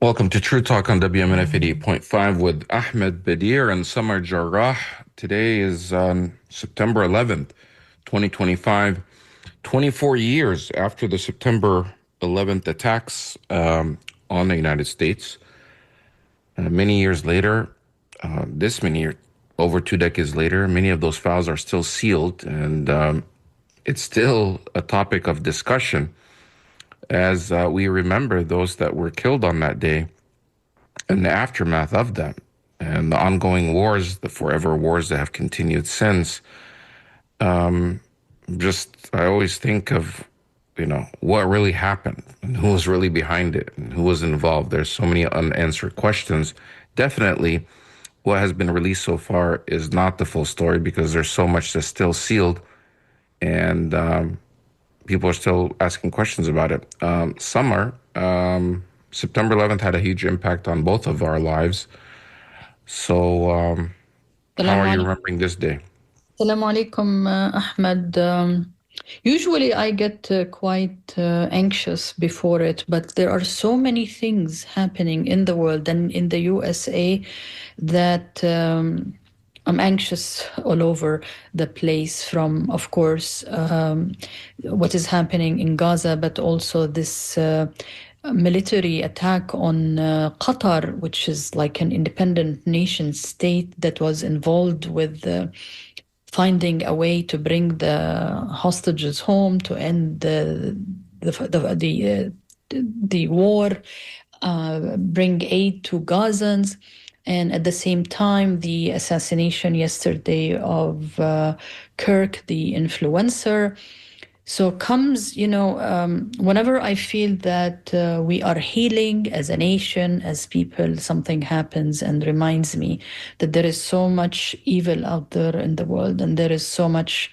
Welcome to True Talk on WMNF 88.5 with Ahmed, Bedier, and Samar Jarrah. Today is September 11th, 2025, 24 years after the September 11th attacks on the United States. Many years later, this many years, over 2 decades later, many of those files are still sealed, and it's still a topic of discussion as we remember those that were killed on that day and the aftermath of them and the ongoing wars, the forever wars that have continued since. I always think of, what really happened and who was really behind it and who was involved. There's so many unanswered questions. Definitely, what has been released so far is not the full story because there's so much that's still sealed and people are still asking questions about it. Summer, September 11th had a huge impact on both of our lives. So, how Assalamu are you alaikum. remembering this day? Assalamu alaikum, Ahmed. Usually I get quite anxious before it, but there are so many things happening in the world and in the USA that I'm anxious all over the place from, of course, what is happening in Gaza, but also this military attack on Qatar, which is like an independent nation state that was involved with finding a way to bring the hostages home, to end the war, bring aid to Gazans. And at the same time, the assassination yesterday of Kirk, the influencer. So comes, whenever I feel that we are healing as a nation, as people, something happens and reminds me that there is so much evil out there in the world and there is so much,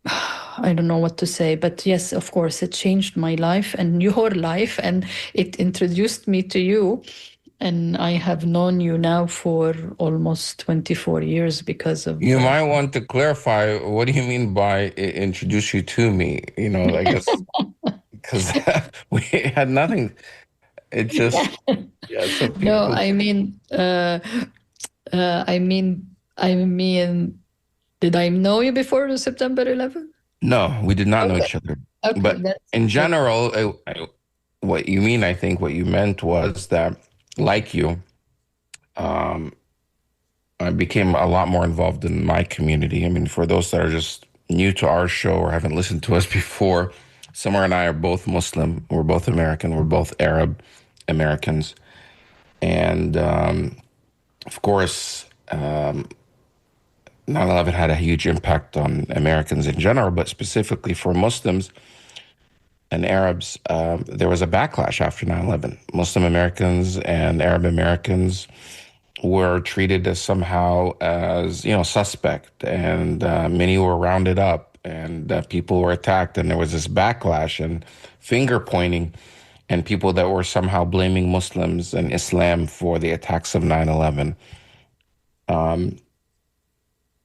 I don't know what to say, but yes, of course, it changed my life and your life, and it introduced me to you. And I have known you now for almost 24 years because of. You might want to clarify what do you mean by introduce you to me? I guess because we had nothing. It just, yeah, some No, people. I mean, did I know you before September 11th? No, we did not know Okay, each other. okay, But in that's general, what you mean, I think what you meant was that, like you, um, I became a lot more involved in my community. I mean, for those that are just new to our show or haven't listened to us before, Samar and I are both Muslim. We're both American. We're both Arab Americans. And of course, 9/11 had a huge impact on Americans in general, but specifically for Muslims and Arabs, there was a backlash after 9/11. Muslim Americans and Arab Americans were treated as somehow as suspect, and many were rounded up, and people were attacked, and there was this backlash and finger pointing, and people that were somehow blaming Muslims and Islam for the attacks of 9/11,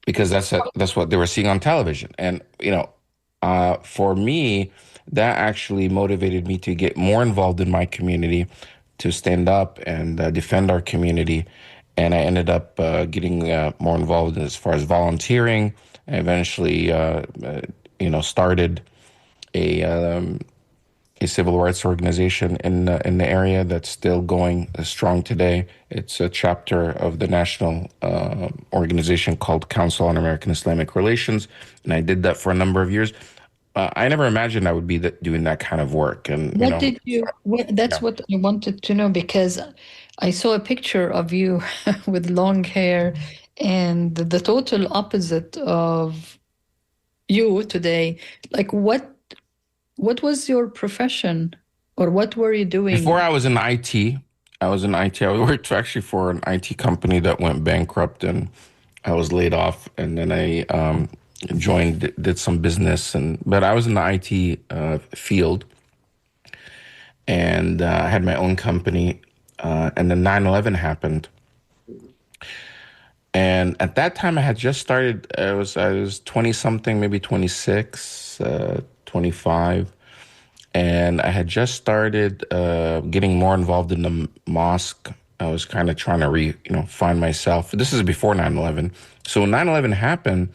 because that's what they were seeing on television, and for me, that actually motivated me to get more involved in my community, to stand up and defend our community. And I ended up getting more involved as far as volunteering. I eventually, started a um, a civil rights organization in the area that's still going strong today. It's a chapter of the national organization called Council on American Islamic Relations, and I did that for a number of years. I never imagined I would be doing that kind of work, and what did you, yeah. that's what I wanted to know because I saw a picture of you with long hair and the total opposite of you today. Like what was your profession or what were you Before doing? I was in IT, I was in IT. I worked actually for an IT company that went bankrupt, and I was laid off. And then I joined, did some business, and but I was in the IT field, and I had my own company. And then 9/11 happened, and at that time I had just started. I was 20 something, maybe 26, 25. and I had just started getting more involved in the mosque. I was kind of trying to find myself. This is before 9/11. So when 9/11 happened,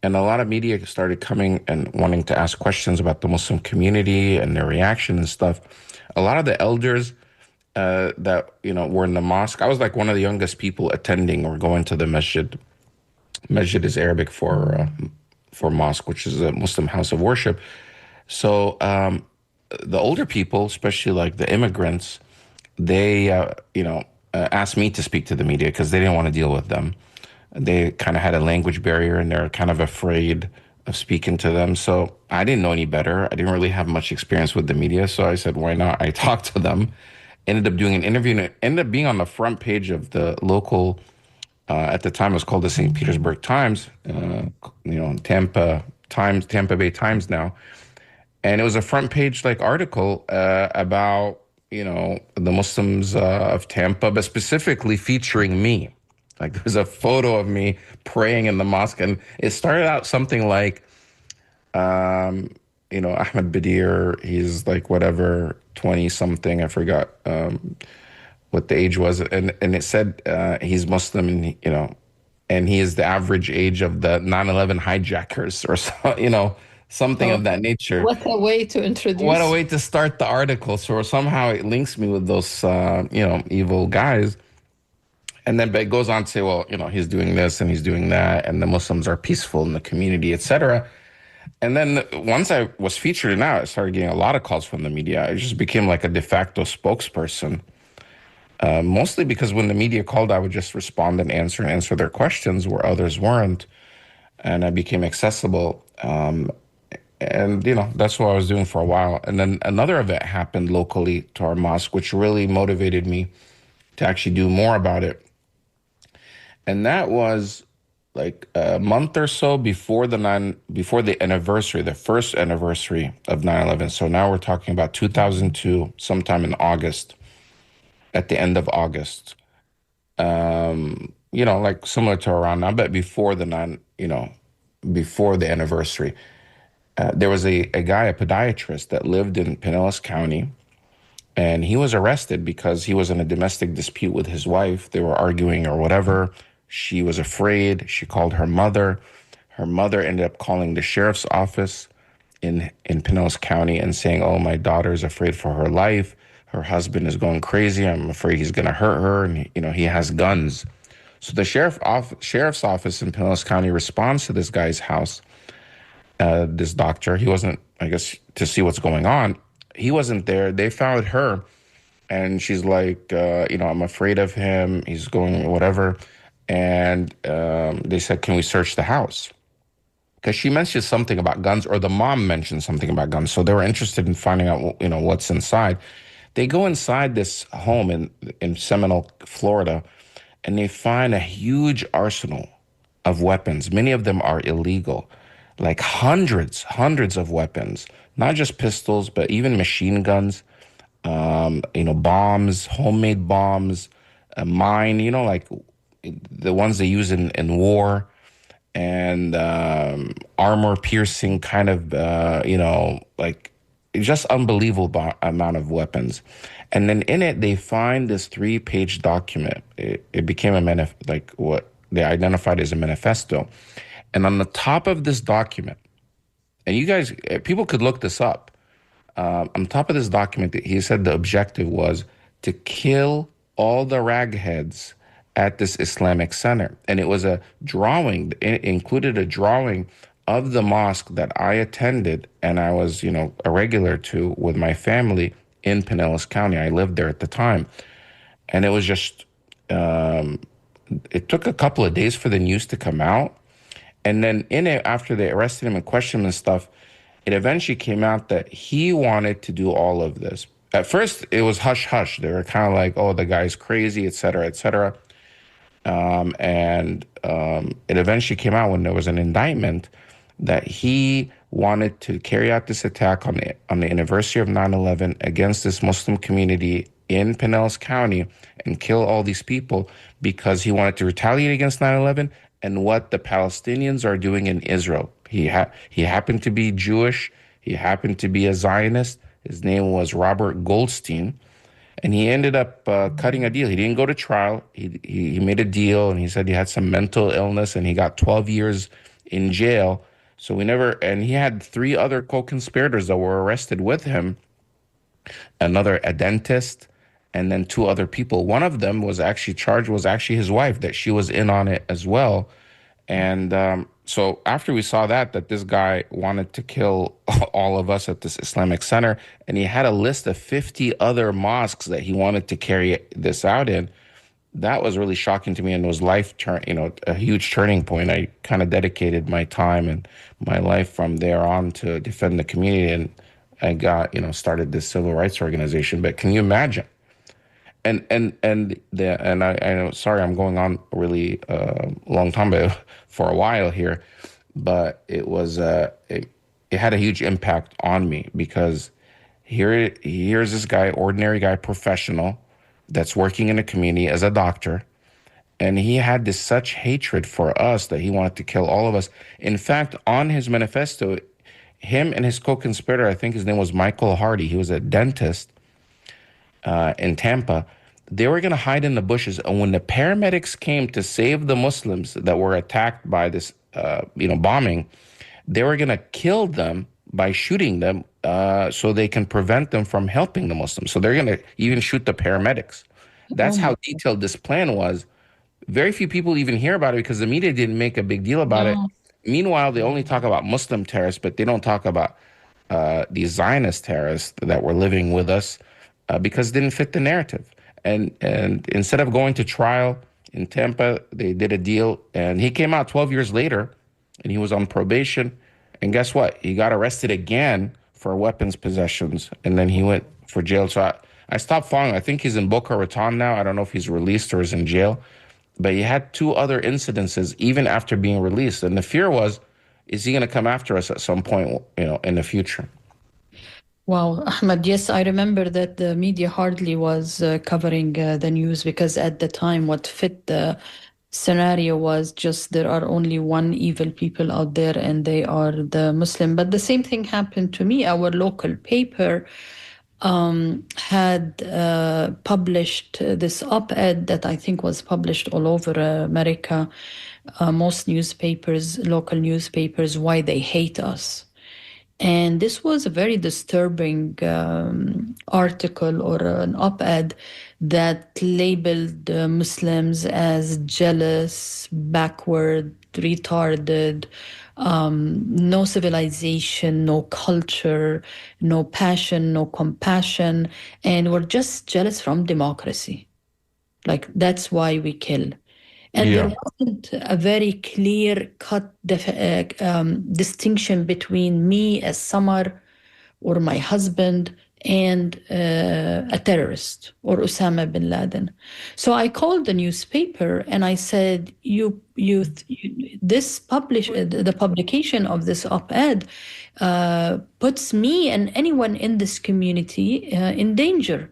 and a lot of media started coming and wanting to ask questions about the Muslim community and their reaction and stuff. A lot of the elders that were in the mosque. I was like one of the youngest people attending or going to the masjid. Masjid is Arabic for mosque, which is a Muslim house of worship. So the older people, especially like the immigrants, they asked me to speak to the media because they didn't want to deal with them. They kind of had a language barrier and they're kind of afraid of speaking to them. So I didn't know any better. I didn't really have much experience with the media. So I said, why not? I talked to them, ended up doing an interview, and it ended up being on the front page of the local, at the time it was called the St. Petersburg Times, Tampa Bay Times now. And it was a front page like article about the Muslims of Tampa, but specifically featuring me. Like there's a photo of me praying in the mosque, and it started out something like, um, Ahmed Bedier. He's like whatever 20 something. I forgot what the age was, and it said he's Muslim, and and he is the average age of the 9/11 hijackers, or so, something Oh, of that nature. what a way to What a introduce. way to start the article. So somehow it links me with those, evil guys. And then but it goes on to say, well, he's doing this and he's doing that, and the Muslims are peaceful in the community, etc. And then once I was featured in that, I started getting a lot of calls from the media. I just became like a de facto spokesperson, mostly because when the media called, I would just respond and answer their questions where others weren't. And I became accessible. And that's what I was doing for a while. And then another event happened locally to our mosque, which really motivated me to actually do more about it. And that was like a month or so before the anniversary, the first anniversary of 9/11. So now we're talking about 2002, sometime in August, at the end of August. Like similar to around now, but before the before the anniversary. There was a guy, a podiatrist that lived in Pinellas County, and he was arrested because he was in a domestic dispute with his wife. They were arguing or whatever. She was afraid. She called her mother. Her mother ended up calling the sheriff's office in Pinellas County and saying, "Oh, my daughter is afraid for her life. Her husband is going crazy. I'm afraid he's going to hurt her, and he has guns." So the sheriff's office in Pinellas County responds to this guy's house, this doctor. He wasn't, I guess, to see what's going on. He wasn't there. They found her, and she's like, I'm afraid of him. He's going whatever. And they said, can we search the house? Because she mentioned something about guns, or the mom mentioned something about guns. So they were interested in finding out, what's inside. They go inside this home in Seminole, Florida, and they find a huge arsenal of weapons. Many of them are illegal, like hundreds of weapons, not just pistols, but even machine guns, bombs, homemade bombs, a mine, like the ones they use in war, and armor piercing kind of, like just unbelievable amount of weapons. And then in it, they find this 3-page document. It became like what they identified as a manifesto. And on the top of this document, and you guys, people could look this up. On top of this document, he said the objective was to kill all the ragheads at this Islamic center. And it was a drawing, it included a drawing of the mosque that I attended and I was, a regular to with my family in Pinellas County. I lived there at the time. And it was just, it took a couple of days for the news to come out. And then in it, after they arrested him and questioned him and stuff, it eventually came out that he wanted to do all of this. At first, it was hush hush. They were kind of like, "Oh, the guy's crazy," et cetera, et cetera. And it eventually came out when there was an indictment that he wanted to carry out this attack on the anniversary of 9/11 against this Muslim community in Pinellas County and kill all these people because he wanted to retaliate against 9/11 and what the Palestinians are doing in Israel. He happened to be Jewish. He happened to be a Zionist, His name was Robert Goldstein, and he ended up cutting a deal. He didn't go to trial. He made a deal, and he said he had some mental illness, and he got 12 years in jail. So we never, and he had three other co-conspirators that were arrested with him, another a dentist, and then two other people. One of them was actually charged, was actually his wife, that she was in on it as well. And so after we saw that this guy wanted to kill all of us at this Islamic center, and he had a list of 50 other mosques that he wanted to carry this out in, that was really shocking to me and was a huge turning point. I kind of dedicated my time and my life from there on to defend the community, and I got, started this civil rights organization. But can you imagine? I know, sorry, I'm going on a really long time, but for a while here, but it had a huge impact on me because here's this guy, ordinary guy, professional, that's working in a community as a doctor, and he had this such hatred for us that he wanted to kill all of us. In fact, on his manifesto, him and his co-conspirator, I think his name was Michael Hardy, he was a dentist in Tampa. They were going to hide in the bushes, and when the paramedics came to save the Muslims that were attacked by this, bombing, they were going to kill them by shooting them, so they can prevent them from helping the Muslims. So they're going to even shoot the paramedics. Oh That's my, how detailed this plan was. Very few people even hear about it because the media didn't make a big deal about it. no. Meanwhile, they only talk about Muslim terrorists, but they don't talk about these Zionist terrorists that were living with us because it didn't fit the narrative. And instead of going to trial in Tampa, they did a deal, and he came out 12 years later, and he was on probation. And guess what? He got arrested again for weapons possessions, and then he went for jail. So I stopped following. I think he's in Boca Raton now. I don't know if he's released or is in jail, but he had two other incidences even after being released. And the fear was, is he going to come after us at some point, in the future? Wow, Ahmed, yes, I remember that the media hardly was covering the news because at the time, what fit the scenario was just there are only one evil people out there and they are the Muslim. But the same thing happened to me. Our local paper had published this op-ed that I think was published all over America. Most newspapers, local newspapers, why they hate us. And this was a very disturbing article or an op ed that labeled Muslims as jealous, backward, retarded, no civilization, no culture, no passion, no compassion, and we're just jealous from democracy. Like, that's why we kill. And there Yeah. wasn't a very clear cut distinction between me as Samar or my husband and a terrorist or Osama bin Laden. So I called the newspaper and I said, this the publication of this op-ed puts me and anyone in this community in danger.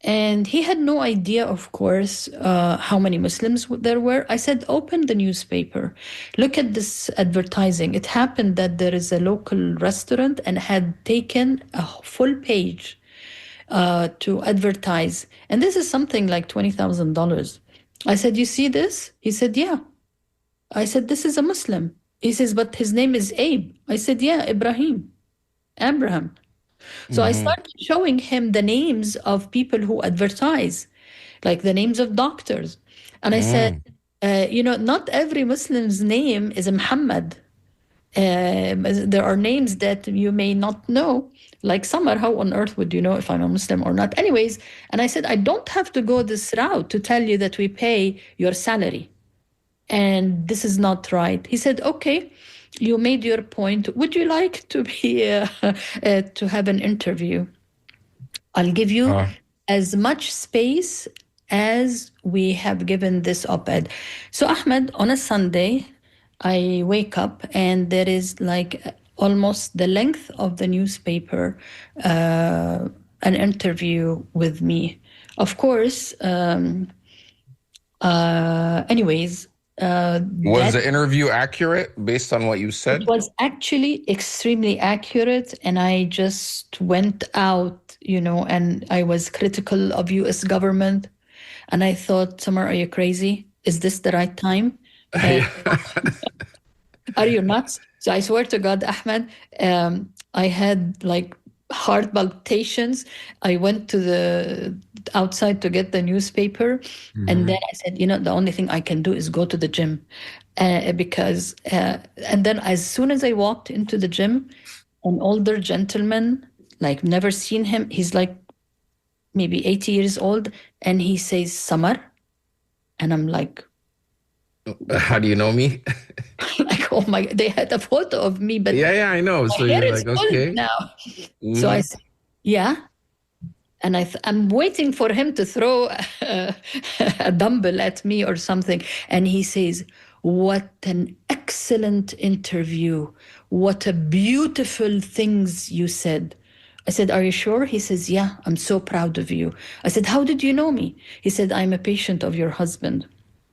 And he had no idea, of course, how many Muslims there were. I said, open the newspaper, look at this advertising. It happened that there is a local restaurant and had taken a full page to advertise. And this is something like $20,000. I said, you see this? He said, yeah. I said, this is a Muslim. He says, but his name is Abe. I said, yeah, Abraham. So I Hmm. started showing him the names of people who advertise, like the names of doctors. And I said, Mm. not every Muslim's name is Muhammad. There are names that you may not know. Like Samar, how on earth would you know if I'm a Muslim or not? Anyways, and I said, I don't have to go this route to tell you that we pay your salary. And this is not right. He said, okay, you made your point. Would you like to be to have an interview? I'll give you Uh, as much space as we have given this op-ed. So Ahmed, on a Sunday, I wake up and there is like almost the length of the newspaper, an interview with me. Of course, anyways, Was That the interview accurate based on what you it said? was actually extremely accurate, and I just went out, and I was critical of US government, and I thought, Samar, are you crazy? Is this the right time? Uh, Yeah. are you nuts? So I swear to God, Ahmed, I had like heart palpitations. I went to the outside to get the newspaper, and then Mhm. I said, the only thing I can do is go to the gym, and then as soon as I walked into the gym, an older gentleman, like never seen him. He's like maybe 80 years old, and he says, Samar, and I'm like, How do you know me? like, oh my, they had a photo of me, but Yeah, yeah, I know. my So hair you're is like, pulled okay. now. So I Hmm. said, yeah. And I'm waiting for him to throw a dumbbell at me or something. And he says, what an excellent interview. What a beautiful things you said. I said, are you sure? He says, yeah, I'm so proud of you. I said, how did you know me? He said, I'm a patient of your husband.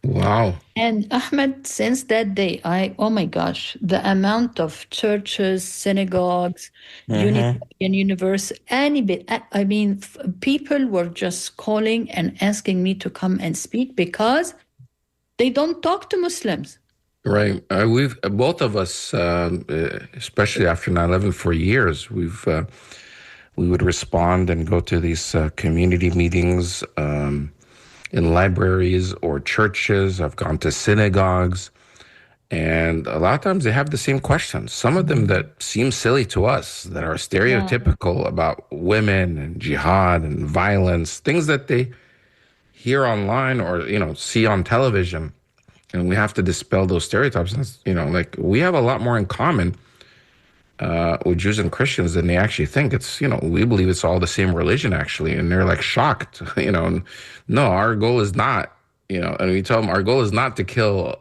Wow. And Ahmed, since that day, oh my gosh, the amount of churches, synagogues, Hmm. Unitarian Universe, any bit, I mean, people were just calling and asking me to come and speak because they don't talk to Muslims. Right. We've both of us, especially after 9/11, for years, we would respond and go to these community meetings in libraries or churches. I've gone to synagogues, and a lot of times they have the same questions. Some of them that seem silly to us, that are Yeah. stereotypical about women and jihad and violence, things that they hear online or see on television, and we have to dispel those stereotypes. And like we have a lot more in common with Jews and Christians than they actually think. It's we believe it's all the same religion actually, and they're like shocked. And no, our goal is not. And we tell them our goal is not to kill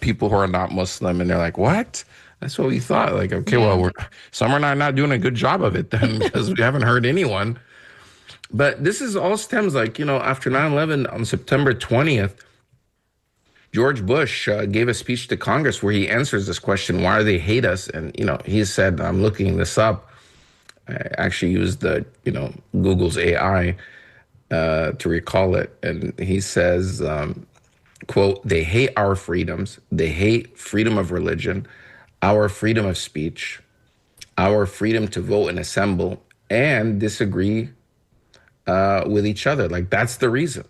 people who are not Muslim, and they're like, "What?" That's what we thought. Like, okay, well, Yeah. Summer and I are not doing a good job of it then because we haven't heard anyone. But this is all stems like after 9/11 on September 20th. George Bush gave a speech to Congress where he answers this question, why do they hate us? And, he said, I'm looking this up. I actually used Google's AI to recall it. And he says, quote, they hate our freedoms. They hate freedom of religion, our freedom of speech, our freedom to vote and assemble and disagree with each other. Like, that's the reason.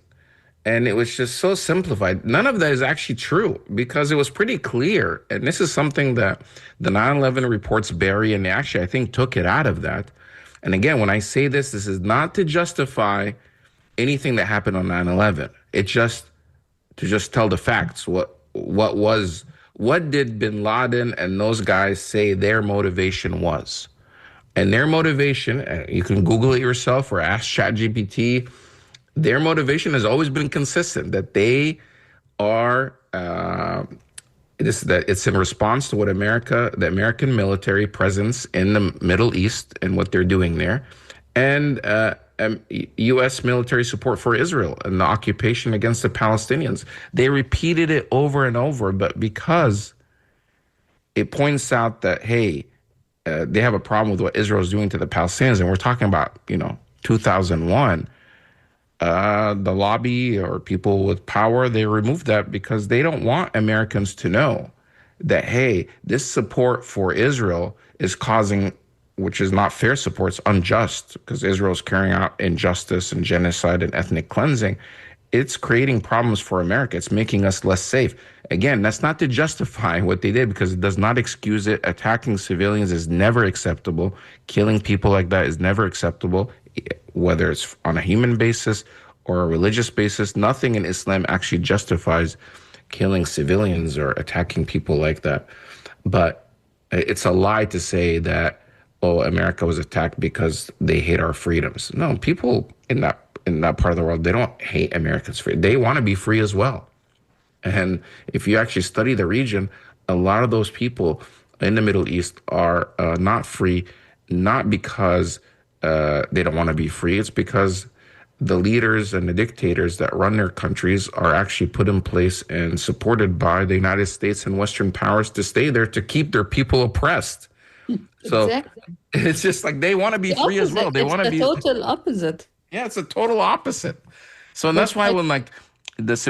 And it was just so simplified. None of that is actually true because it was pretty clear. And this is something that the 9/11 reports bury, and they actually, I think, took it out of that. And again, when I say this, this is not to justify anything that happened on 9/11. It's just to just tell the facts. What did bin Laden and those guys say their motivation was? And their motivation, you can Google it yourself or ask ChatGPT, their motivation has always been consistent that they are that it's in response to what the American military presence in the Middle East and what they're doing there, and U.S. military support for Israel and the occupation against the Palestinians. They repeated it over and over, but because it points out that hey, they have a problem with what Israel is doing to the Palestinians, and we're talking about 2001. The lobby or people with power, they removed that because they don't want Americans to know that, hey, this support for Israel is causing, which is not fair support, it's unjust because Israel is carrying out injustice and genocide and ethnic cleansing. It's creating problems for America. It's making us less safe. Again, that's not to justify what they did because it does not excuse it. Attacking civilians is never acceptable. Killing people like that is never acceptable, whether it's on a human basis or a religious basis. Nothing in Islam actually justifies killing civilians or attacking people like that. But it's a lie to say that, oh, America was attacked because they hate our freedoms. No, people in that part of the world, they don't hate Americans free. They want to be free as well. And if you actually study the region, a lot of those people in the Middle East are not free, not because they don't want to be free. It's because the leaders and the dictators that run their countries are actually put in place and supported by the United States and Western powers to stay there to keep their people oppressed. So Exactly. it's just like they want to be The free as well. opposite. They It's want to the be, total opposite. yeah, it's a total opposite. So and That's that's why like when like this,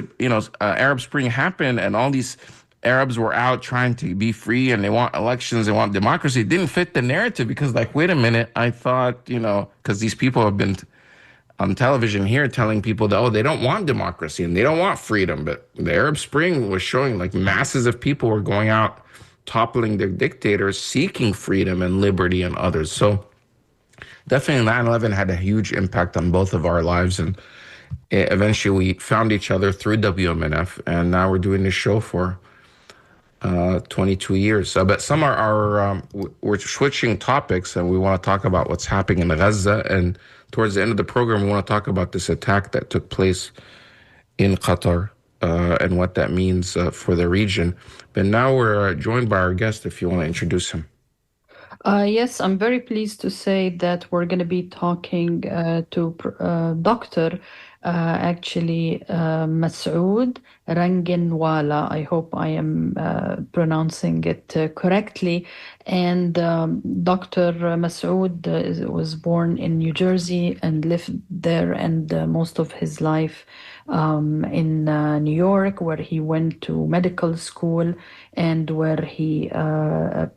Arab Spring happened and all these Arabs were out trying to be free and they want elections, they want democracy, it didn't fit the narrative because like, wait a minute, I thought, because these people have been on television here telling people that, oh, they don't want democracy and they don't want freedom. But the Arab Spring was showing like masses of people were going out, toppling their dictators, seeking freedom and liberty and others. So definitely 9/11 had a huge impact on both of our lives. And eventually we found each other through WMNF. And now we're doing this show for 22 years. So, but some we're switching topics and we want to talk about what's happening in Gaza. And towards the end of the program, we want to talk about this attack that took place in Qatar and what that means for the region. But now we're joined by our guest, if you want to introduce him. Yes, I'm very pleased to say that we're going to be talking to Dr. Masoud Ranginwala. I hope I am pronouncing it correctly. And Dr. Masoud was born in New Jersey and lived there and most of his life in New York, where he went to medical school and where he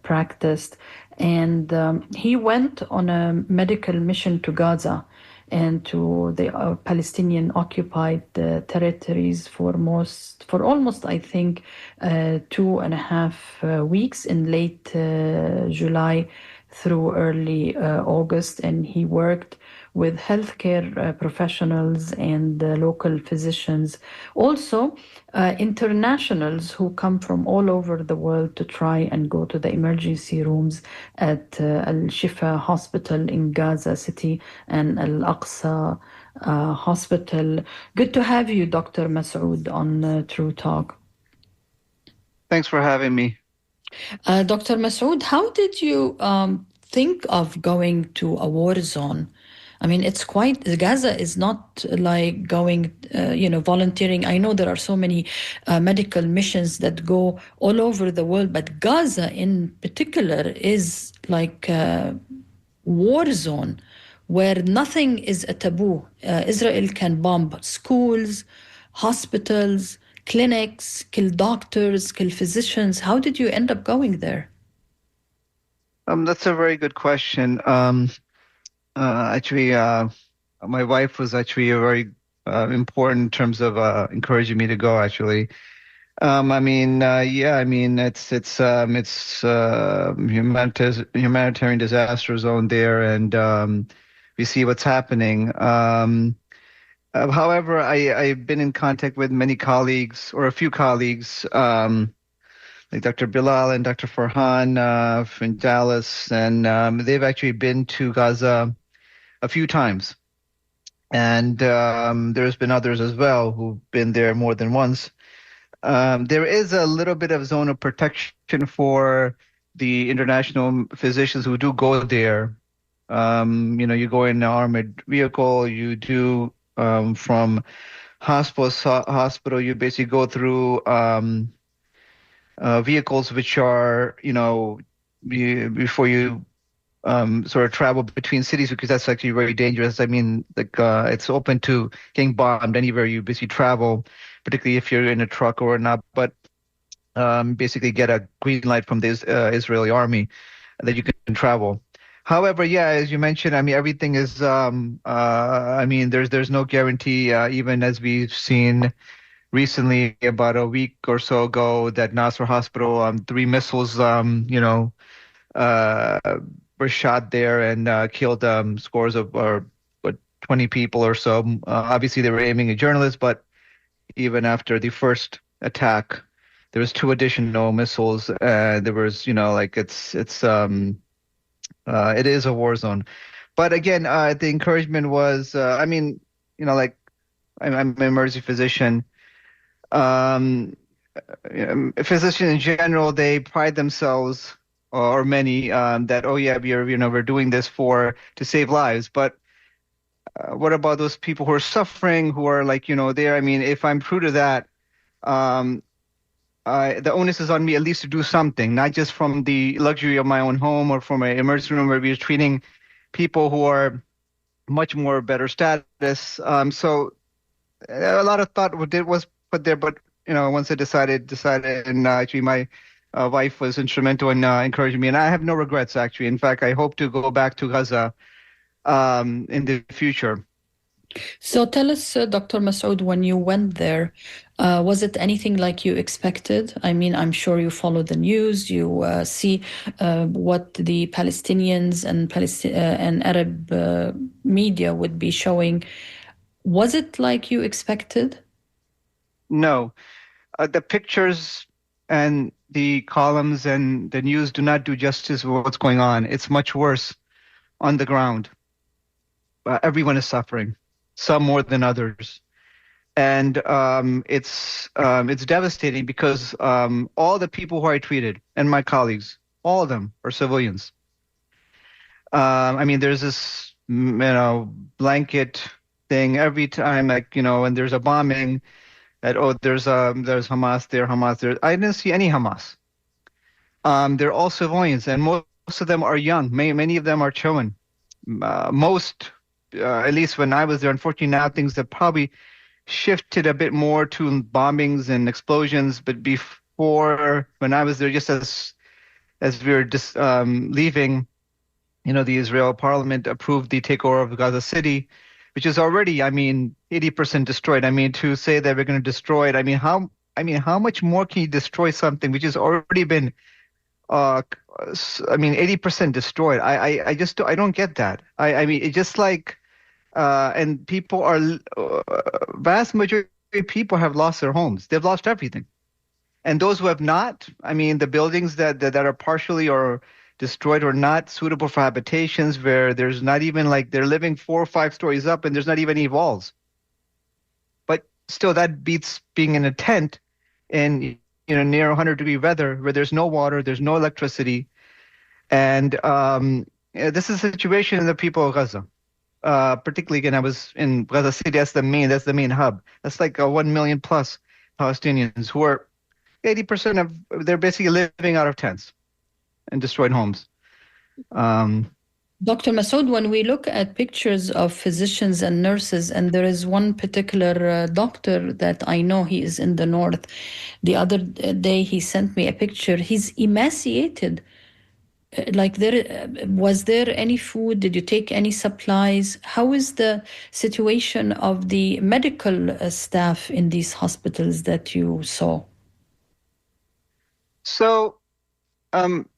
practiced. And he went on a medical mission to Gaza and to the Palestinian occupied territories for almost, I think, 2.5 weeks in late July through early August. And he worked with healthcare professionals and local physicians. Also, internationals who come from all over the world to try and go to the emergency rooms at Al Shifa Hospital in Gaza City and Al Aqsa Hospital. Good to have you, Dr. Masoud, on True Talk. Thanks for having me. Dr. Masoud, how did you think of going to a war zone? I mean, Gaza is not like going, volunteering. I know there are so many medical missions that go all over the world, but Gaza in particular is like a war zone where nothing is a taboo. Israel can bomb schools, hospitals, clinics, kill doctors, kill physicians. How did you end up going there? That's a very good question. Actually, my wife was actually a very important in terms of encouraging me to go. Actually, yeah, I mean, it's humanitarian disaster zone there, and we see what's happening. However, I've been in contact with many colleagues, or a few colleagues, like Dr. Bilal and Dr. Farhan from Dallas, and they've actually been to Gaza a few times. And there's been others as well who've been there more than once. There is a little bit of zone of protection for the international physicians who do go there. You go in an armored vehicle, you do from hospital to hospital, you basically go through vehicles which are, before you sort of travel between cities, because that's actually very dangerous. I mean, like it's open to getting bombed anywhere you basically travel, particularly if you're in a truck or not. But basically get a green light from the Israeli army that you can travel. However, yeah, as you mentioned, I mean, everything is. There's no guarantee, even as we've seen recently, about a week or so ago, that Nasser Hospital, 3 missiles, uh, were shot there and killed scores of, or what, 20 people or so. Obviously, they were aiming at journalists, but even after the first attack, there was 2 additional missiles. There was, it is a war zone. But again, the encouragement was, I'm an emergency physician. Physicians in general, they pride themselves, or many, that, oh yeah, we're doing this to save lives. But What about those people who are suffering, who are like, there? I mean, if I'm true to that, um, the onus is on me at least to do something, not just from the luxury of my own home or from an emergency room where we're treating people who are much more better status. So a lot of thought was put there, but once I decided, and actually my wife was instrumental in encouraging me, and I have no regrets actually. In fact, I hope to go back to Gaza in the future. So tell us, Dr. Masoud, when you went there, was it anything like you expected? I mean, I'm sure you follow the news, you see what the Palestinians and Arab media would be showing. Was it like you expected? No, the pictures and the columns and the news do not do justice with what's going on. It's much worse on the ground. Everyone is suffering, some more than others. And it's devastating because all the people who I treated and my colleagues, all of them are civilians. I mean, there's this blanket thing every time, like when there's a bombing, that there's Hamas there, Hamas there. I didn't see any Hamas. They're all civilians, and most of them are young. Many of them are children. Most, at least when I was there, unfortunately now things have probably shifted a bit more to bombings and explosions. But before, when I was there, just as we were just leaving, the Israel parliament approved the takeover of Gaza City, which is already, 80% destroyed. I mean, to say that we're going to destroy it, how much more can you destroy something which has already been 80% destroyed? I don't get that. I mean, it's just like, and people are, vast majority of people have lost their homes. They've lost everything. And those who have not, the buildings that are partially or destroyed or not suitable for habitations, where there's not even, like, they're living 4 or 5 stories up and there's not even any walls. But still, that beats being in a tent in near 100-degree weather where there's no water, there's no electricity. And this is a situation in the people of Gaza. Particularly, again, I was in Gaza City. That's the main hub. That's like 1 million plus Palestinians who are 80% of, they're basically living out of tents and destroyed homes. Dr. Masoud, when we look at pictures of physicians and nurses, and there is one particular doctor that I know, he is in the north. The other day he sent me a picture. He's emaciated. Like, was there any food? Did you take any supplies? How is the situation of the medical staff in these hospitals that you saw? So,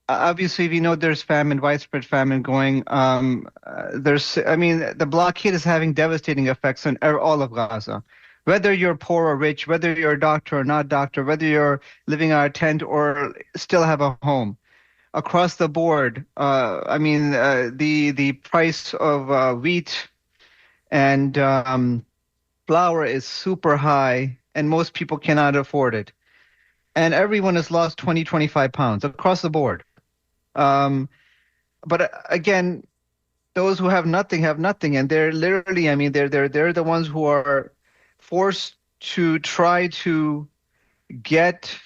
obviously, we know there's widespread famine going. The blockade is having devastating effects on all of Gaza. Whether you're poor or rich, whether you're a doctor or not doctor, whether you're living out of a tent or still have a home. Across the board, the price of wheat and flour is super high, and most people cannot afford it. And everyone has lost 20, 25 pounds across the board. But again, those who have nothing, and they're literally, they're the ones who are forced to try to get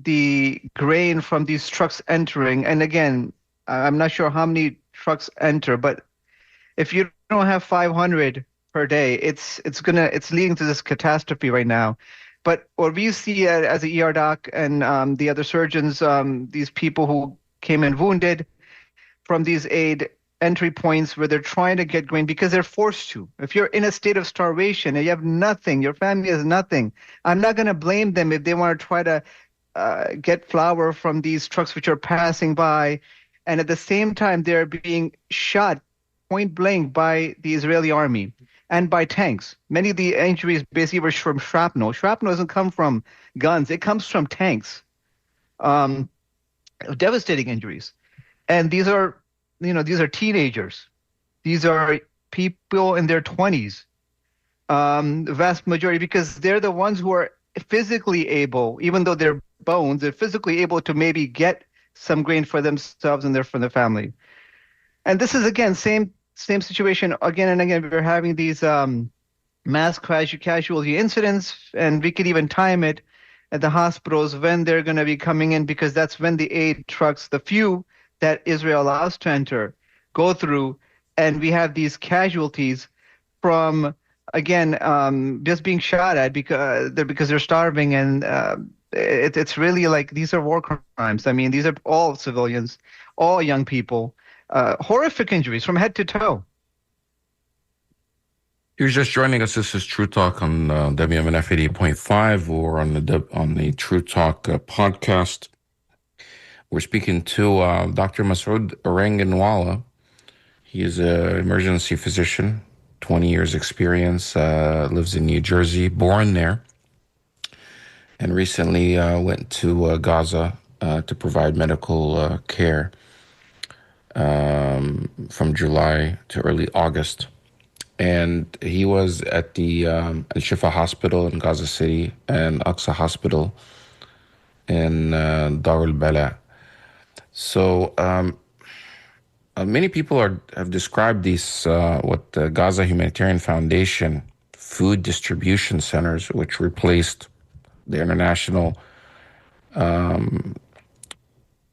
the grain from these trucks entering. And again, I'm not sure how many trucks enter, but if you don't have 500 per day, it's leading to this catastrophe right now. But what we see as an ER doc and the other surgeons, these people who came in wounded from these aid entry points where they're trying to get grain because they're forced to. If you're in a state of starvation and you have nothing, your family has nothing, I'm not going to blame them if they want to try to get flour from these trucks which are passing by. And at the same time, they're being shot point blank by the Israeli army and by tanks. Many of the injuries basically were from shrapnel. Shrapnel doesn't come from guns. It comes from tanks. Devastating injuries. And these are teenagers. These are people in their 20s. The vast majority, because they're the ones who are physically able, even though they're bones, they're physically able to maybe get some grain for themselves and for their family. And this is, again, same same situation again and again. We're having these mass casualty incidents, and we could even time it at the hospitals when they're going to be coming in, because that's when the aid trucks, the few that Israel allows to enter, go through, and we have these casualties from, again, just being shot at because they're starving, and it's really like these are war crimes. I mean, these are all civilians, all young people, horrific injuries from head to toe. You're just joining us. This is True Talk on WMNF 88.5 or on the True Talk podcast. We're speaking to Dr. Masoud Aranganwala. He is an emergency physician, 20 years experience, lives in New Jersey, born there, and recently went to Gaza to provide medical care from July to early August. And he was at the Al-Shifa Hospital in Gaza City and Aqsa Hospital in Dar al-Bala. So many people have described these, what the Gaza Humanitarian Foundation food distribution centers, which replaced the international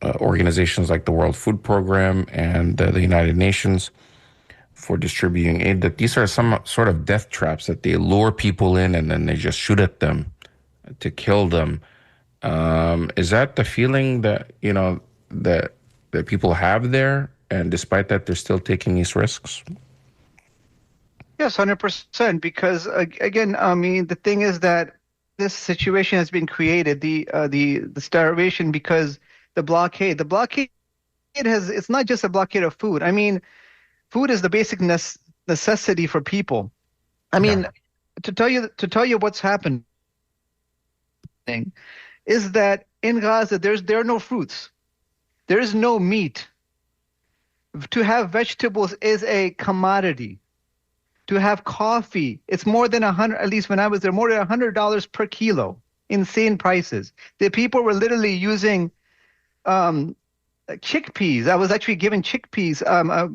organizations like the World Food Program and the United Nations for distributing aid, that these are some sort of death traps that they lure people in and then they just shoot at them to kill them. Is that the feeling that, that people have there? And despite that, they're still taking these risks? Yes, 100%. Because again, I mean, the thing is that this situation has been created, the starvation, because the blockade it's not just a blockade of food. I mean, food is the basic necessity for people. I mean, to tell you what's happening is that in Gaza there are no fruits, there is no meat. To have vegetables is a commodity. To have coffee, it's more than 100. At least when I was there, more than $100 per kilo. Insane prices. The people were literally using chickpeas. I was actually given chickpeas,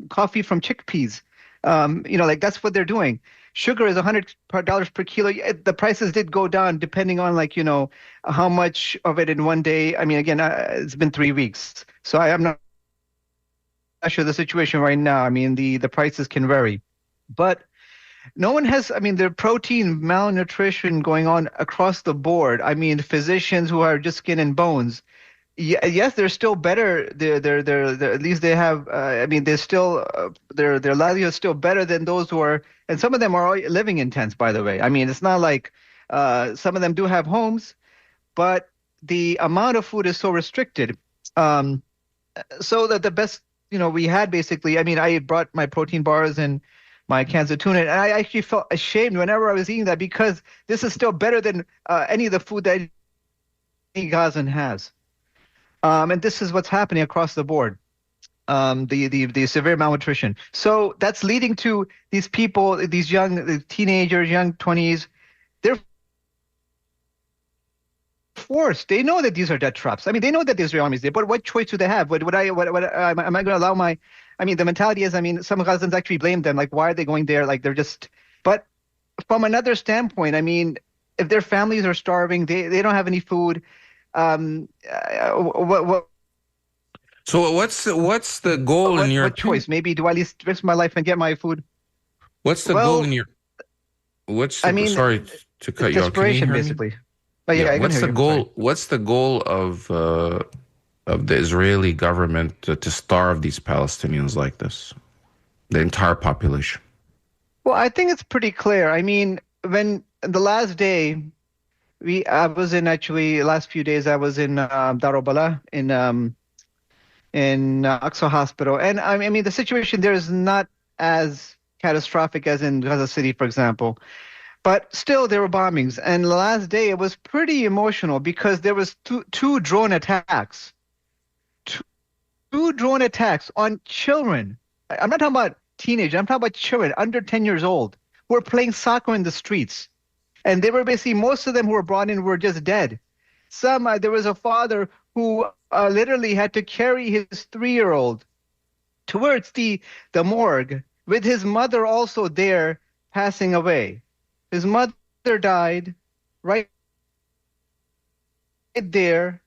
coffee from chickpeas. Like that's what they're doing. Sugar is $100 per kilo. The prices did go down depending on how much of it in one day. I mean, again, it's been 3 weeks, so I am not sure the situation right now. I mean, the prices can vary, but no one has. I mean, there protein malnutrition going on across the board. I mean, physicians who are just skin and bones. Yes, they're still better. They're at least they have. I mean, they're still their livelihood is still better than those who are. And some of them are living in tents, by the way. I mean, it's not like some of them do have homes, but the amount of food is so restricted. So that the best we had basically. I mean, I brought my protein bars and my cans of tuna, and I actually felt ashamed whenever I was eating that, because this is still better than any of the food that any Gazan has. And this is what's happening across the board, the severe malnutrition. So that's leading to these people, these young teenagers, young 20s, they're forced. They know that these are death traps. I mean, they know that the Israeli army is there, but what choice do they have? Am I going to allow I mean, the mentality is, I mean, some Gazans actually blame them. Like, why are they going there? Like, they're just, but from another standpoint, I mean, if their families are starving, they don't have any food. What So what's the goal in your what choice? Maybe do I at least risk my life and get my food? What's the goal in your sorry to cut you off. Can you hear me? Basically. But yeah, I can what's hear the you. goal? What's the goal of the Israeli government to starve these Palestinians like this, the entire population? Well, I think it's pretty clear. I mean, when the last day, last few days I was in Dar al-Bala in Aqsa Hospital, and I mean the situation there is not as catastrophic as in Gaza City, for example. But still, there were bombings. And the last day, it was pretty emotional because there was two drone attacks. Two drone attacks on children. I'm not talking about teenagers. I'm talking about children under 10 years old who were playing soccer in the streets. And they were basically, most of them who were brought in were just dead. There was a father who literally had to carry his 3-year-old towards the morgue with his mother also there passing away. His mother died right there,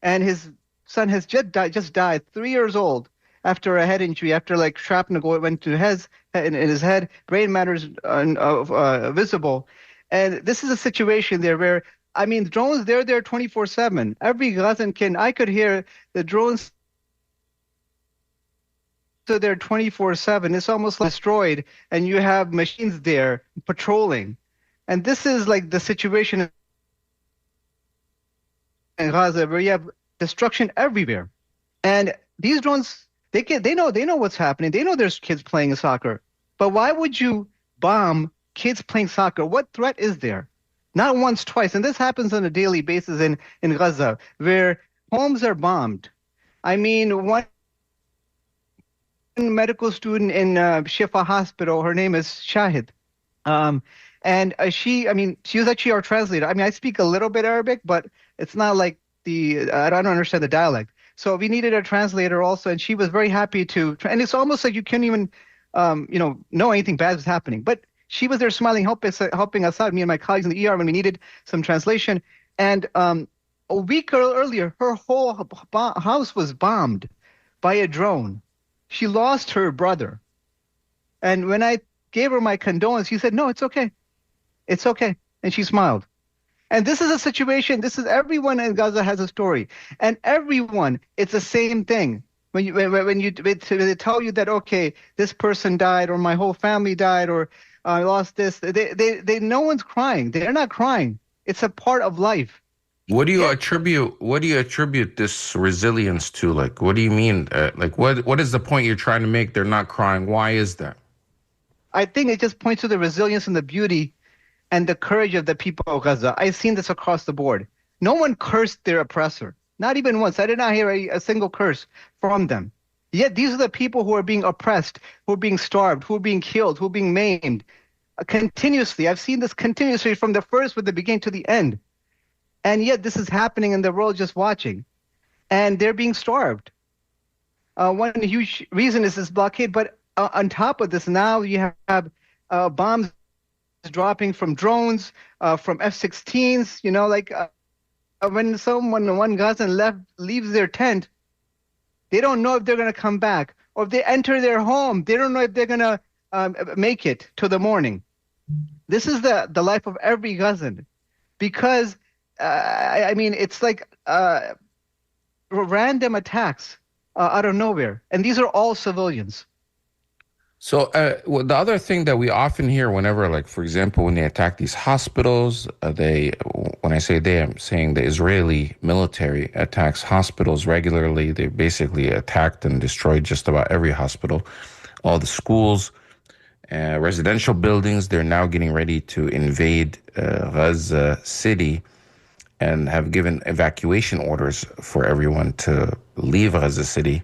and his son has just died, 3 years old, after a head injury, after like shrapnel went to his in his head, brain matters visible, and this is a situation there where I mean drones they're there 24/7. Every Gazan I could hear the drones. So they're 24/7. It's almost like destroyed, and you have machines there patrolling. And this is like the situation in Gaza where you have destruction everywhere. And these drones, they know what's happening. They know there's kids playing soccer. But why would you bomb kids playing soccer? What threat is there? Not once, twice. And this happens on a daily basis in Gaza, where homes are bombed. I mean, one medical student in Shifa Hospital, her name is Shahid. And she was actually our translator. I mean, I speak a little bit Arabic, but it's not like I don't understand the dialect. So we needed a translator also, and she was very happy to. And it's almost like you can't even, know anything bad was happening. But she was there smiling, helping us out, me and my colleagues in the ER when we needed some translation. And a week earlier, her whole house was bombed by a drone. She lost her brother. And when I gave her my condolence, she said, "No, it's okay. It's okay." And she smiled. And this is a situation, everyone in Gaza has a story. And everyone, it's the same thing. When they tell you that, okay, this person died or my whole family died or I lost this, no one's crying. They're not crying. It's a part of life. What do you attribute this resilience to? Like, what do you mean? What is the point you're trying to make? They're not crying. Why is that? I think it just points to the resilience and the beauty and the courage of the people of Gaza. I've seen this across the board. No one cursed their oppressor. Not even once. I did not hear a single curse from them. Yet these are the people who are being oppressed, who are being starved, who are being killed, who are being maimed continuously. I've seen this continuously from the beginning to the end. And yet this is happening and the world just watching. And they're being starved. One huge reason is this blockade. But on top of this, now you have bombs dropping from drones, from F-16s. You know, like when one Gazan leaves their tent, they don't know if they're going to come back. Or if they enter their home, they don't know if they're going to make it to the morning. This is the life of every Gazan. Because it's like random attacks out of nowhere. And these are all civilians. So the other thing that we often hear whenever, like, for example, when they attack these hospitals, when I say they, I'm saying the Israeli military attacks hospitals regularly. They basically attacked and destroyed just about every hospital, all the schools, residential buildings. They're now getting ready to invade Gaza City and have given evacuation orders for everyone to leave Gaza City.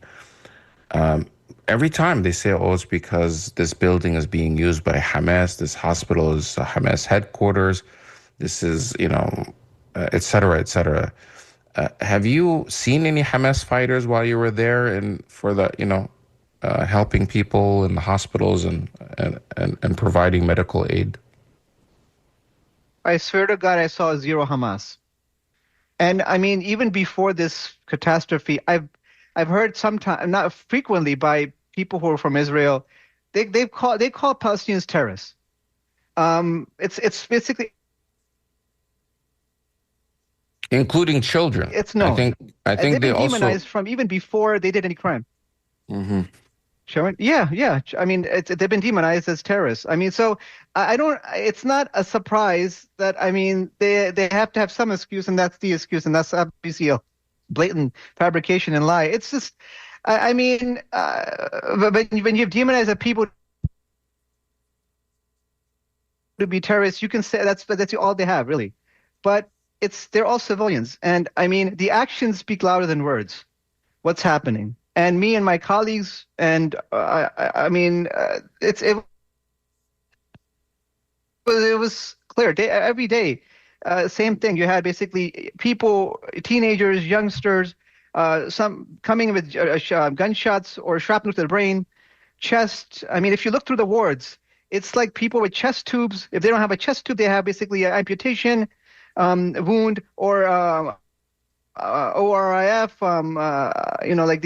Every time they say, oh, it's because this building is being used by Hamas, this hospital is Hamas headquarters, this is, et cetera, et cetera. Have you seen any Hamas fighters while you were there and for the, helping people in the hospitals and providing medical aid? I swear to God, I saw zero Hamas. And I mean, even before this catastrophe, I've heard sometimes, not frequently, by people who are from Israel, they call Palestinians terrorists. It's basically, including children. It's known. I think they've been they also demonized from even before they did any crime. Mm-hmm. Sharon? Yeah. I mean, they've been demonized as terrorists. I mean, so I don't. It's not a surprise that they have to have some excuse, and that's the excuse, and that's obviously a blatant fabrication and lie. It's just, when you've demonized the people to be terrorists, you can say that's all they have, really. But they're all civilians, and I mean, the actions speak louder than words. What's happening? And me and my colleagues, and it was clear every day. Same thing. You had basically people, teenagers, youngsters, some coming with gunshots or shrapnel to the brain, chest. I mean, if you look through the wards, it's like people with chest tubes. If they don't have a chest tube, they have basically an amputation, wound, or ORIF. Like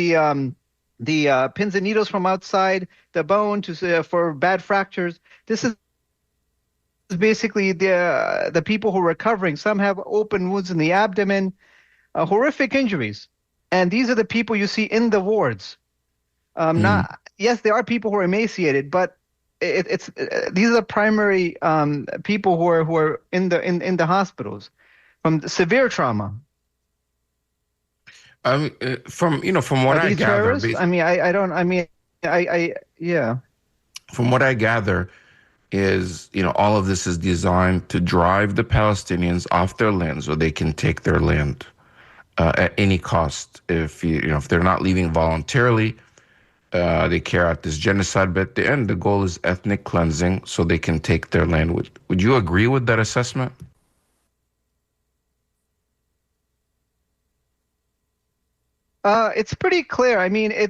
the pins and needles from outside the bone for bad fractures. This is basically the people who are recovering. Some have open wounds in the abdomen, horrific injuries, and these are the people you see in the wards. Not Yes, there are people who are emaciated, but it's these are the primary people who are in the hospitals from severe trauma. From what Are I these gather, terrorists? I mean, I don't. I mean, yeah. from what I gather, is all of this is designed to drive the Palestinians off their land so they can take their land at any cost. If they're not leaving voluntarily, they carry out this genocide. But at the end, the goal is ethnic cleansing so they can take their land. Would you agree with that assessment? It's pretty clear. I mean, to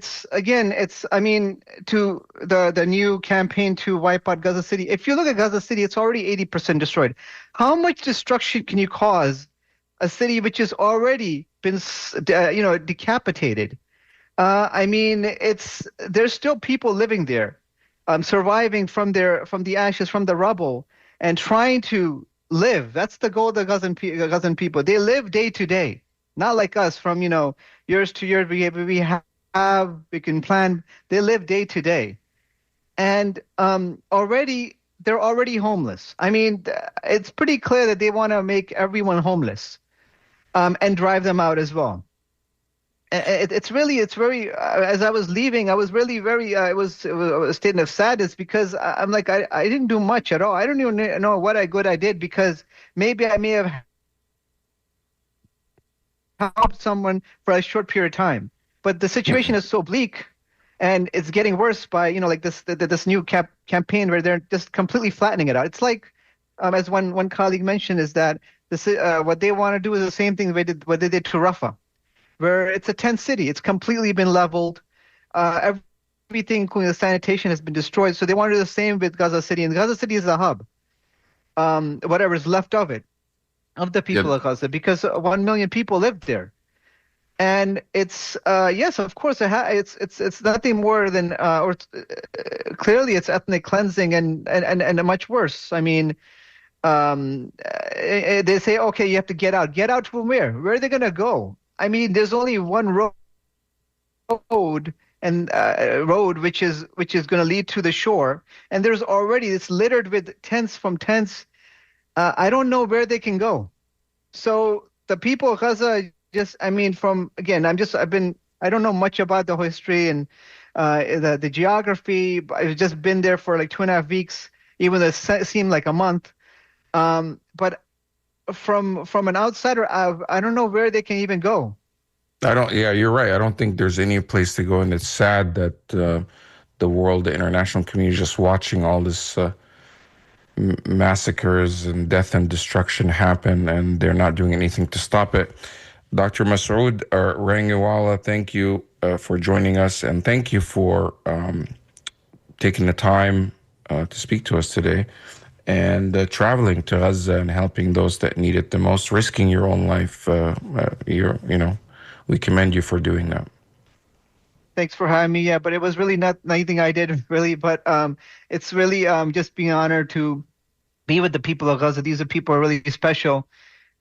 the new campaign to wipe out Gaza City. If you look at Gaza City, it's already 80% destroyed. How much destruction can you cause a city which has already been, decapitated? I mean, there's still people living there, surviving from the ashes, from the rubble, and trying to live. That's the goal of the Gazan people. They live day to day, not like us from years to years. We can plan. They live day to day, and they're already homeless. I mean, it's pretty clear that they want to make everyone homeless, and drive them out as well. It's very. As I was leaving, I was really very. It was a state of sadness because I'm like I didn't do much at all. I don't even know what I did because maybe I may have helped someone for a short period of time. But the situation is so bleak, and it's getting worse by like this new campaign where they're just completely flattening it out. It's like, as one colleague mentioned, is that what they want to do is the same thing what they did to Rafah, where it's a tent city. It's completely been leveled. Everything, including the sanitation, has been destroyed. So they want to do the same with Gaza City. And Gaza City is a hub, whatever is left of it, of the people of Gaza, because 1 million people live there. And it's, yes, of course, it's nothing more than, clearly it's ethnic cleansing and much worse. I mean, they say, okay, you have to get out. Get out from where? Where are they going to go? I mean, there's only one road which is going to lead to the shore, and it's littered with tents from tents. I don't know where they can go. So the people of Gaza I don't know much about the history and the geography. I've just been there for like 2.5 weeks, even though it seemed like a month. But from an outsider, I don't know where they can even go. Yeah, you're right. I don't think there's any place to go. And it's sad that the international community is just watching all this massacres and death and destruction happen, and they're not doing anything to stop it. Dr. Masoud Rangiwala, thank you for joining us, and thank you for taking the time to speak to us today, and traveling to Gaza and helping those that need it the most, risking your own life. We commend you for doing that. Thanks for having me. Yeah, but it was really not anything I did, really. But it's really just being honored to be with the people of Gaza. These are people who are really special,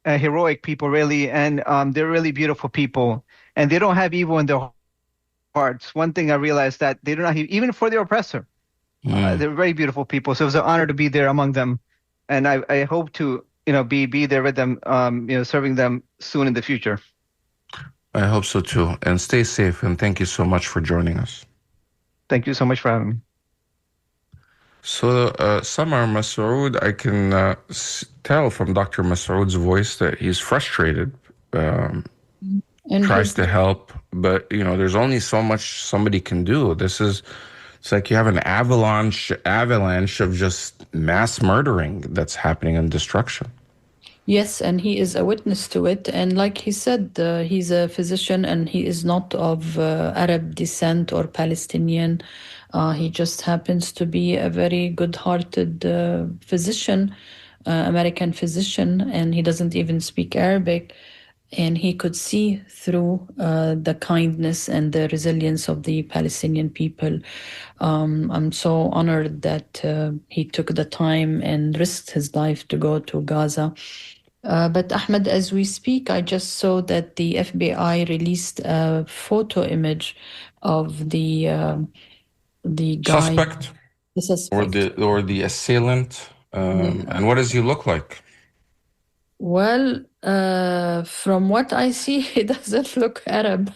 heroic people, really, and they're really beautiful people, and they don't have evil in their hearts. One thing I realized that they do not have, even for their oppressor. They're very beautiful people. So it was an honor to be there among them, and I hope to be there with them, serving them soon in the future. I hope so too. And stay safe. And thank you so much for joining us. Thank you so much for having me. So, Samar Masoud, I can tell from Dr. Masoud's voice that he's frustrated, tries to help, but there's only so much somebody can do. It's like you have an avalanche of just mass murdering that's happening and destruction. Yes, and he is a witness to it. And like he said, he's a physician and he is not of Arab descent or Palestinian. He just happens to be a very good-hearted physician, American physician, and he doesn't even speak Arabic. And he could see through the kindness and the resilience of the Palestinian people. I'm so honored that he took the time and risked his life to go to Gaza. But Ahmed, as we speak, I just saw that the FBI released a photo image of the guy, Suspect the or suspect. the assailant. Yeah. And what does he look like? Well, from what I see, he doesn't look Arab,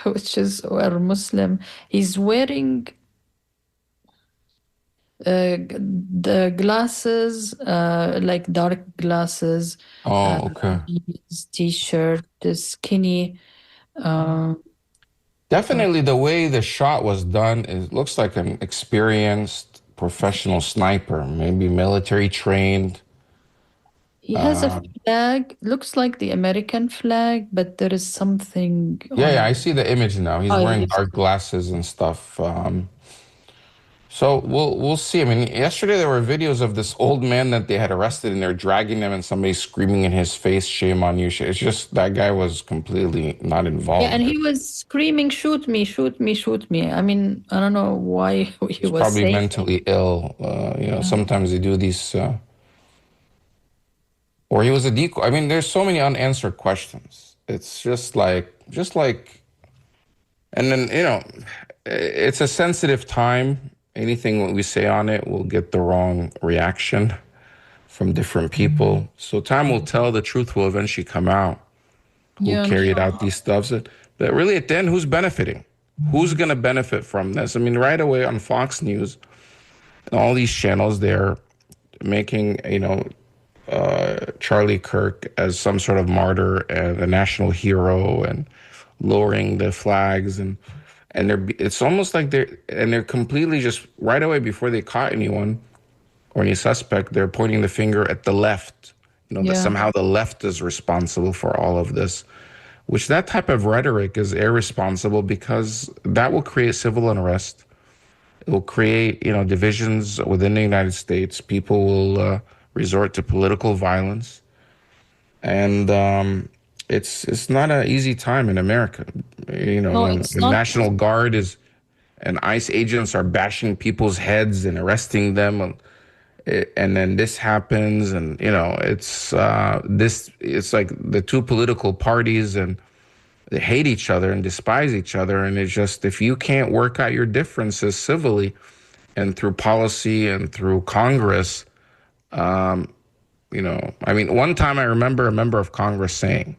which is or Muslim. He's wearing the glasses, like dark glasses, uh, Oh, okay. his t-shirt, the skinny. Uh, uh, Definitely the way the shot was done is looks like an experienced professional sniper, maybe military trained. he has a Uh, flag, looks like the American flag, but there is something yeah, on yeah, it. I see the image now. He's Oh, wearing yes. dark glasses and stuff. So we'll see. I mean, yesterday there were videos of this old man that they had arrested and they're dragging him and somebody screaming in his face, "Shame on you." It's just that guy was completely not Yeah, and involved. he was screaming, "Shoot me, shoot me, shoot me." I mean, I don't know why he He's was probably saying it. mentally ill. Yeah. Sometimes they do these, or he was a decoy. I mean, there's so many unanswered questions. It's just like, and then, it's a sensitive time. Anything we say on it will get the wrong reaction from different people. So time will tell. The truth will eventually come out. Who Yeah, carried out inshallah. these stuffs? But really, at the end, who's benefiting? Who's going to benefit from this? I mean, right away on Fox News, all these channels, they're making, Charlie Kirk as some sort of martyr and a national hero and lowering the flags and it's almost like they're completely just right away before they caught anyone or any suspect, they're pointing the finger at the left, that Yeah. somehow the left is responsible for all of this, which that type of rhetoric is irresponsible because that will create civil unrest. It will create, divisions within the United States. People will resort to political violence, and it's not an easy time in America. No, When it's the not. National Guard is and ICE agents are bashing people's heads and arresting them, and then this happens, and it's like the two political parties and they hate each other and despise each other, and it's just if you can't work out your differences civilly and through policy and through Congress. I mean, one time I remember a member of Congress saying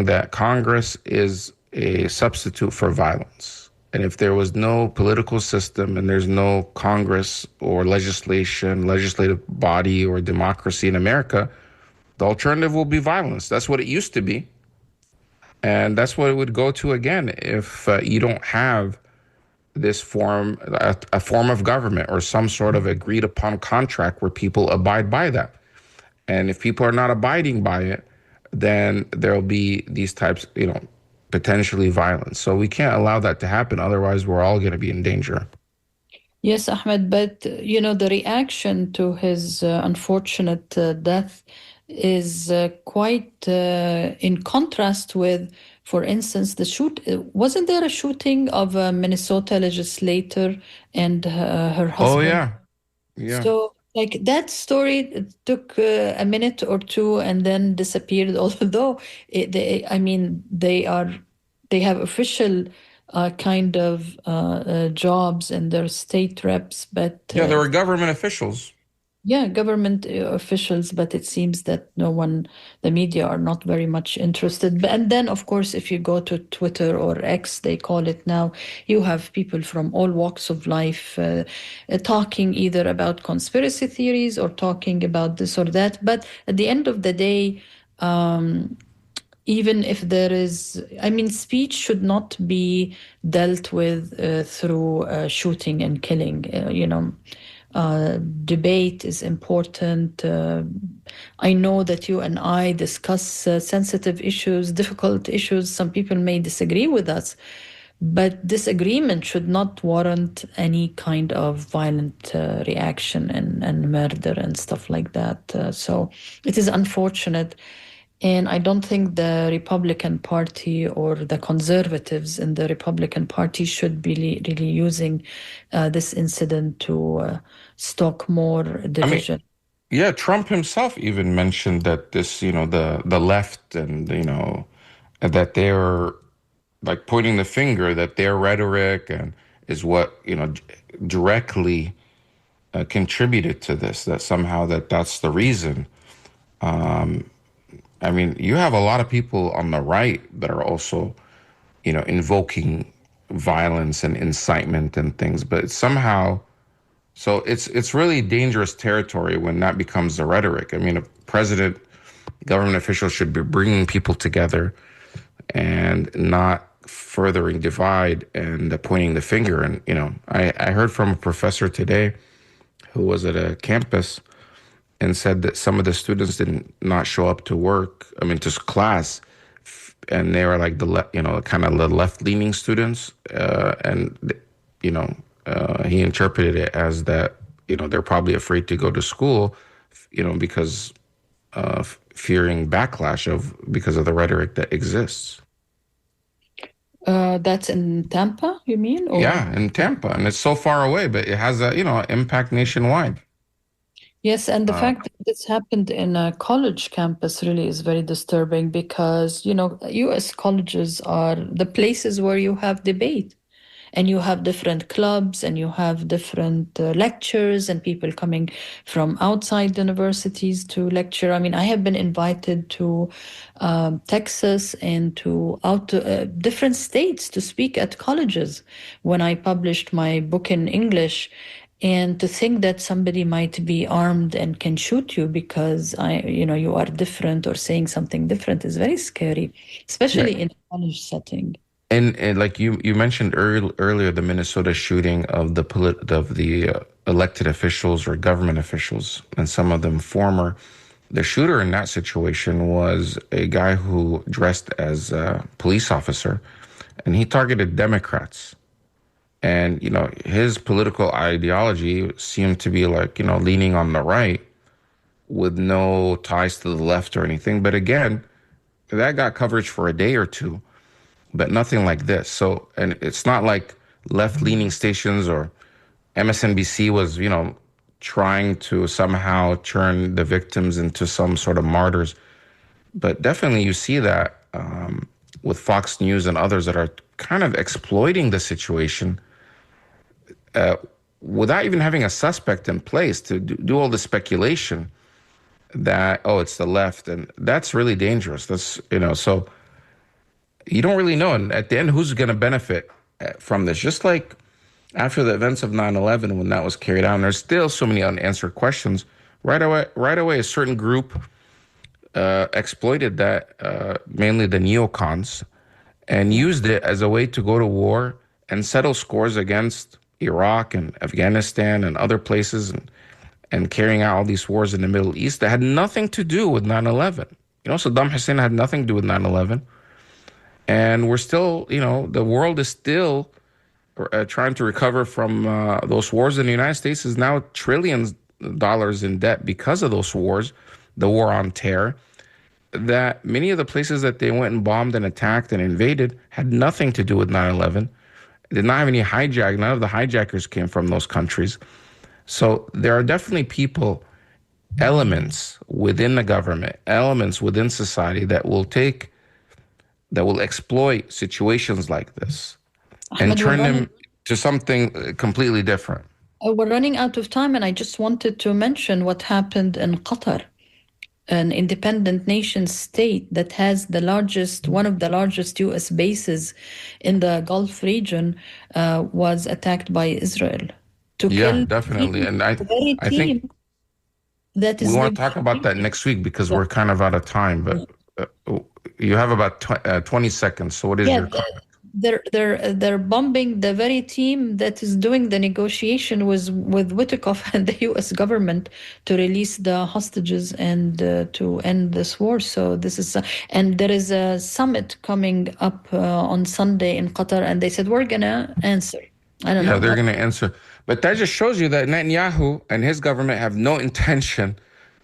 that Congress is a substitute for violence. And if there was no political system and there's no Congress or legislative body or democracy in America, the alternative will be violence. That's what it used to be. And that's what it would go to again if you don't have this a form of government or some sort of agreed upon contract where people abide by that. And if people are not abiding by it, then there'll be these types, potentially violence. So we can't allow that to happen. Otherwise, we're all going to be in danger. Yes, Ahmed, but the reaction to his unfortunate death is quite in contrast with, for instance, wasn't there a shooting of a Minnesota legislator and her Oh, husband? yeah. Yeah. So, like that story it took a minute or two and then disappeared. Although, I mean, they have official kind of jobs and they're state reps, but Yeah, there were government officials. yeah, government officials. But it seems that no one, the media are not very much interested. And then, of course, if you go to Twitter or X, they call it now, you have people from all walks of life talking either about conspiracy theories or talking about this or that. But at the end of the day, even if there is, I mean, speech should not be dealt with through shooting and killing. Debate is important. I know that you and I discuss sensitive issues, difficult issues. Some people may disagree with us, But disagreement should not warrant any kind of violent reaction and murder and stuff like that. So it is unfortunate. And I don't think the Republican Party or the conservatives in the Republican Party should be really using this incident to stoke more I mean, division. yeah, Trump himself even mentioned that this, the left and, that they're like pointing the finger, that their rhetoric and is what, directly contributed to this, that somehow that's the reason. I mean, you have a lot of people on the right that are also, invoking violence and incitement and things, but somehow, so it's really dangerous territory when that becomes the rhetoric. I mean, a president, government officials should be bringing people together and not furthering divide and pointing the finger. And, I heard from a professor today who was at a campus and said that some of the students did not show up to work, I mean, to class, and they were like kind of the left-leaning students, and he interpreted it as that, they're probably afraid to go to school, because fearing backlash because of the rhetoric that exists. That's in Tampa, you mean? Yeah, in Tampa, and it's so far away, but it has a impact nationwide. Yes, and the Uh, fact that this happened in a college campus really is very disturbing because, US colleges are the places where you have debate and you have different clubs and you have different lectures and people coming from outside universities to lecture. I mean, I have been invited to Texas and to different states to speak at colleges when I published my book in English. And to think that somebody might be armed and can shoot you because you are different or saying something different is very scary, yeah, especially in a college setting. and like you mentioned earlier, the Minnesota shooting of the elected officials or government officials, and some of them former. The shooter in that situation was a guy who dressed as a police officer, and he targeted Democrats. And, his political ideology seemed to be like, leaning on the right with no ties to the left or anything. But again, that got coverage for a day or two, but nothing like this. So, and it's not like left-leaning stations or MSNBC was, trying to somehow turn the victims into some sort of martyrs. But definitely you see that with Fox News and others that are kind of exploiting the situation uh, without even having a suspect in place to do all the speculation that, oh, it's the left. And that's really dangerous. That's, so you don't really know. And at the end, who's going to benefit from this? Just like after the events of 9/11, when that was carried out, and there's still so many unanswered questions. Right away, a certain group exploited that, mainly the neocons, and used it as a way to go to war and settle scores against Iraq and Afghanistan and other places, and carrying out all these wars in the Middle East that had nothing to do with 9/11. Saddam Hussein had nothing to do with 9/11. And we're still, the world is still trying to recover from those wars. And the United States is now trillions of dollars in debt because of those wars, the war on terror, that many of the places that they went and bombed and attacked and invaded had nothing to do with 9/11. Did not have any hijack. None of the hijackers came from those countries. So there are definitely people, elements within the government, elements within society that will exploit situations like this and Ahmed, turn them to something completely different. we're running out of time, and I just wanted to mention what happened in Qatar, an independent nation state that has one of the largest US bases in the Gulf region, was attacked by Israel to Yeah, kill definitely. And the very I think team that we is want to talk about that negotiating. next week because we're kind of out of time. But you have about 20 seconds. So what is Yeah, your comment? they're bombing the very team that is doing the negotiation with Witkoff and the U.S. government to release the hostages and to end this war. So this is and there is a summit coming up on Sunday in Qatar, and they said we're gonna answer. I don't Yeah, know. they're going to answer. But that just shows you that Netanyahu and his government have no intention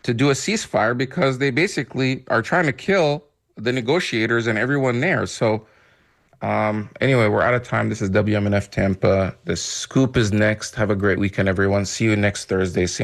to do a ceasefire because they basically are trying to kill the negotiators and everyone there. So, anyway, we're out of time. This is WMNF Tampa. The scoop is next. Have a great weekend, everyone. See you next Thursday, same